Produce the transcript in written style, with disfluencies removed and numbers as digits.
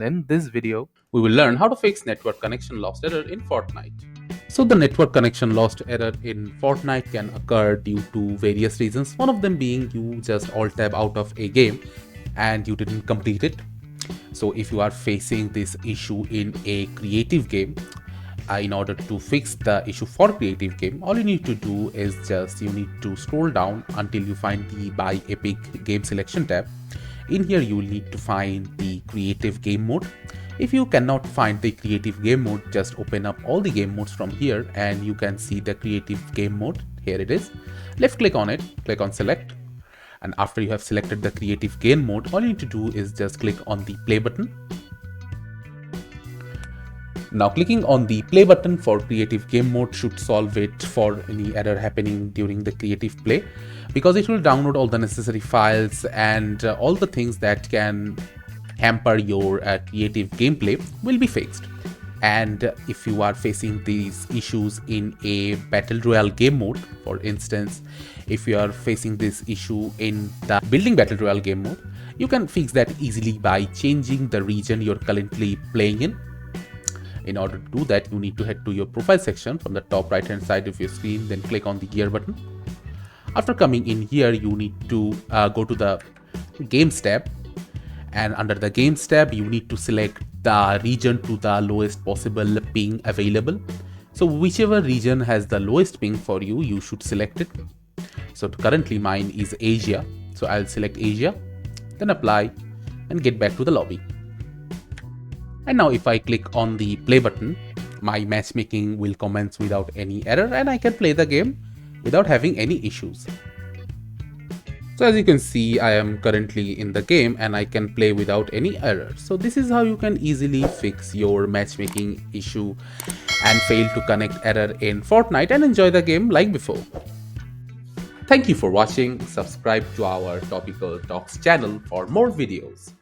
In this video, we will learn how to fix network connection lost error in Fortnite. So the network connection lost error in Fortnite can occur due to various reasons. One of them being you just alt tab out of a game and you didn't complete it. So if you are facing this issue in a creative game, in order to fix the issue for creative game, all you need to do is just you need to scroll down until you find the Buy Epic Game Selection tab. In here you will need to find the creative game mode. If you cannot find the creative game mode, just open up all the game modes from here and you can see the creative game mode. Here it is. Left click on it, click on select, and after you have selected the creative game mode, all you need to do is just click on the play button. Now clicking on the play button for creative game mode should solve it for any error happening during the creative play, because it will download all the necessary files and all the things that can hamper your creative gameplay will be fixed. And if you are facing these issues in a battle royale game mode, for instance, if you are facing this issue in the building battle royale game mode, you can fix that easily by changing the region you're currently playing in. In order to do that, you need to head to your profile section from the top right hand side of your screen, then click on the gear button. After coming in here, you need to go to the games tab, and under the games tab you need to select the region to the lowest possible ping available. So whichever region has the lowest ping for you, you should select it. So currently mine is Asia, so I'll select Asia, then apply and get back to the lobby. And now if I click on the play button, my matchmaking will commence without any error and I can play the game without having any issues. So as you can see, I am currently in the game and I can play without any error. So this is how you can easily fix your matchmaking issue and fail to connect error in Fortnite and enjoy the game like before. Thank you for watching. Subscribe to our Topical Talks channel for more videos.